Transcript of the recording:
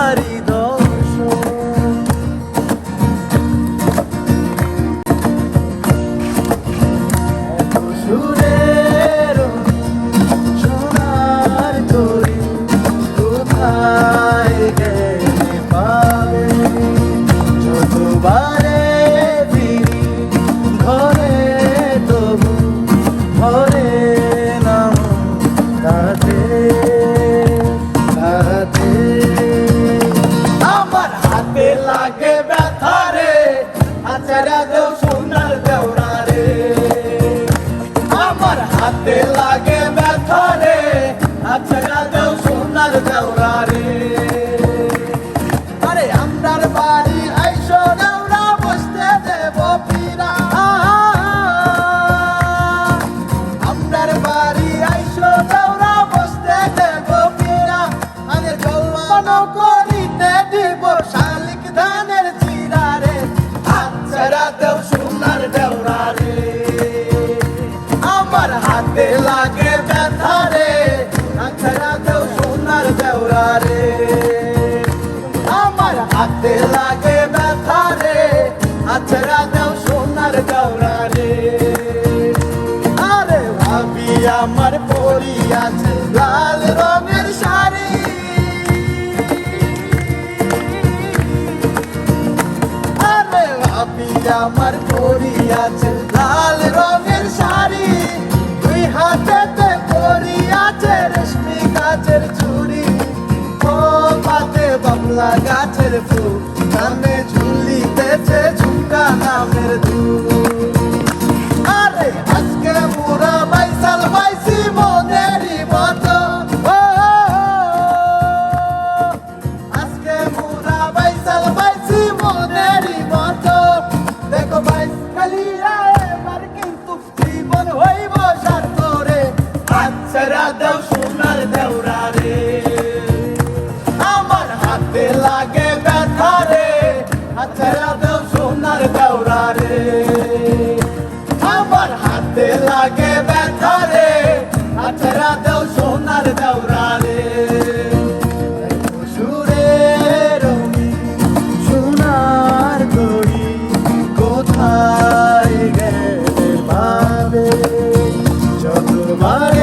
তোমারই দর্শন। এত সুরের সোনার তরি কোথায় গেলে পাবে? যতবারে ফিরি ধরে তবু ধরে না তাতে তাতে। আমার হাতে লাগে ব্যথা রে, আচারা দেও সোনার দেওরা রে। আমার হাতে লাগে ব্যথা রে, আচারা দেও সোনার দেওরা রে। আরে আমরার বাড়ি আইসো দেওরা বসতে দেব পিরা। আমরার বাড়ি আইসো দেওরা বসতে দেব পিরা। আরে জলমান করিতে দিব শালিক ধানের চিরা রে। আচ্ছারা দেও সোনার দেওরা রে। আমার হাতে লাগে ব্যথা রে, আচ্ছারা দেও সোনার দেওরা রে। আমার হাতে লাগে ব্যথা রে, আচ্ছারা দেও সোনার দেওরা রে। আরে ভাবি আমার পরি আছে লাল রঙের শাড়ি। আরে ভাবি আমার পরি আছে লাল রঙের শাড়ি। দুই হাতেতে পরি আছে রেশমি গাছের চুড়ি। ও পাতে বাবলা গাছের ফুল, কানে ঝুলিতেছে ঝুমকা নামের দুল। আরে আজকে মোরা বাইসাল বাইসি মনেরই মতো। আজকে মোরা বাইসাল বাইসি মনেরই মতো। দেখো বাইস কালিয়া এবার কিন্তু জীবন হইব সার্থ রে। আচ্ছারা দেও সোনার দেওরা রে। আমার হাতে লাগে ব্যথা রে, আচ্ছারা দেও সোনার দেওরা রে। আমার হাতে লাগে ব্যথা রে, আচ্ছারা দেও সোনার দেওরা রে। সুরের সোনার তরি কোথায় গেলে পাবে? যতবার